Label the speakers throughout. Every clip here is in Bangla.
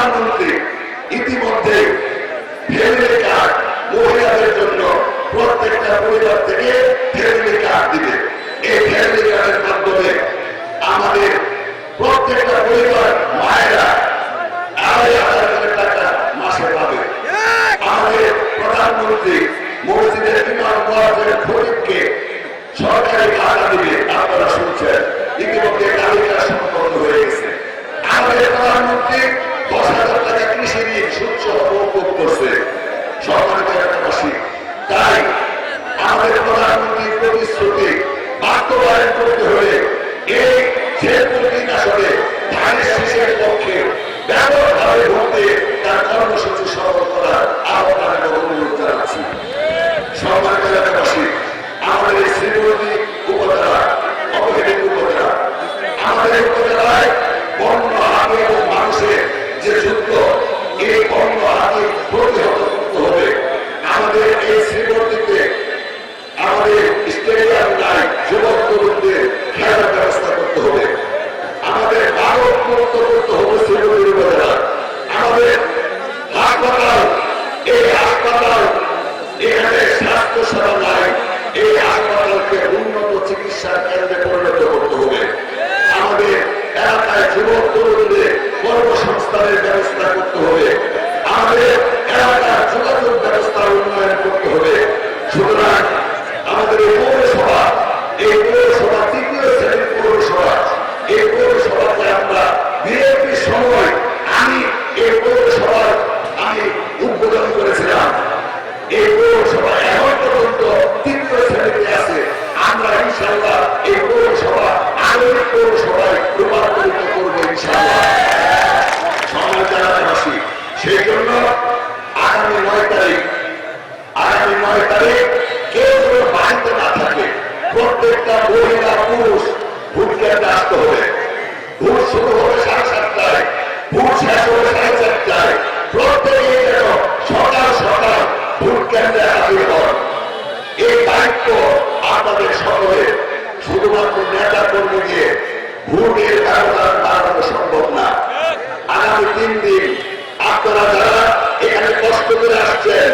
Speaker 1: প্রধানমন্ত্রী ইতিমধ্যে ফ্যামিলি কার্ড মহিলাদের জন্য প্রত্যেকটা পরিবার থেকে ফ্যামিলি কার্ড দিবে। এই ফ্যামিলি কার্ডের মাধ্যমে আমাদের প্রত্যেকটা পরিবার মায়েরা 2,500 টাকা মাসে পাবে। আমাদের প্রধানমন্ত্রী মসজিদের ইমাম মুয়াজ্জিন খতিবকে সরকারি ভাতা দিবে। আপনারা শুনছেন ইতিমধ্যে তালিকা সম্পন্ন হয়ে গেছে। আমাদের প্রধানমন্ত্রী 10,000 টাকা কৃষি ঋণ সুদ সহ মওকুফ করছে। সম্মানিত এলাকাবাসী, তাই আমাদের প্রধানমন্ত্রীর প্রতিশ্রুতি বাস্তবায়ন করতে হলে এই শেরপুর 3 আসনে ধানের শীষের পক্ষে ব্যাপকভাবে ভোটে তার কর্মসূচি সফল করার আহ্বান এবং অনুরোধ জানাচ্ছি। সম্মানিত এলাকাবাসী, আমাদের এই শ্রীমতী উপজেলা অবহেলিত উপজেলা, আমাদের উপজেলায় বন্য হাতি এবং মানুষের যে যুদ্ধ, এই বন্য হাতি প্রতিহত করতে হবে। আমাদের এই শ্রীমতীতে আমাদের স্টেডিয়াম নাই, যুবক তরুণদের খেলার ব্যবস্থা করতে হবে। আমাদের ভারত মুক্ত করতে হবে শ্রীমতী উপজেলা। আমাদের হাসপাতাল, এই হাসপাতাল এখানে স্বাস্থ্য সেবা নাই, এই হাসপাতালকে উন্নত চিকিৎসার কেন্দ্রে পরিণত করতে হবে। আমাদের এলাকায় যুবক তরুণদের কর্মসংস্থানের ব্যবস্থা করতে হবে। আমাদের এলাকার যোগাযোগ ব্যবস্থার উন্নয়ন করতে হবে। সুতরাং আমাদের এই পৌরসভা 3য় শ্রেণীর পৌরসভা, এই পৌরসভাতে আমরা বিএনপির সময় আমি এই পৌরসভার উদ্বোধন করেছিলাম। এই পৌরসভা এখন পর্যন্ত 3য় শ্রেণীতে আছে। আমরা ইনশাআল্লাহ এই পৌরসভা আধুনিক পৌরসভায় রূপান্তরিত করবো ইনশাআল্লাহ। সম্মানিত এলাকাবাসী, সেই জন্য আগামী 9 তারিখ কেউ যেন বাড়িতে না থাকে, প্রত্যেকটা মহিলা পুরুষ ভোট কেন্দ্রে আসতে হবে। ভোট শুরু হবে 7:30টায়, ভোট শেষ হবে 4:30টায়। প্রত্যেকেই যেন সকাল সকাল ভোট কেন্দ্রে হাজির হন। এই দায়িত্ব আপনাদের সকলে। শুধুমাত্র নেতা কর্মী দিয়ে ভোটের ব্যবধান বাড়ানো সম্ভব না। আগামী 3 দিন আপনারা যারা এখানে কষ্ট করে আসছেন,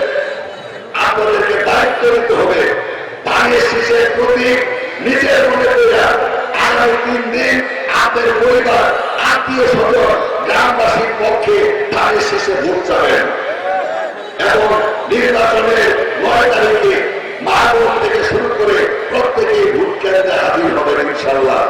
Speaker 1: আপনাদেরকে দায়িত্ব নিতে হবে। ধানের শীষের প্রতি নিজের মনে করে আগামী 3 দিন আপনাদের পরিবার, আত্মীয় স্বজন, গ্রামবাসীর পক্ষে ধানের শীষে ভোট চাবেন এবং নির্বাচনের 9 তারিখে মাহবুব থেকে শুরু করে প্রত্যেকেই ভোট কেন্দ্রে হাজির হবেন ইনশাআল্লাহ।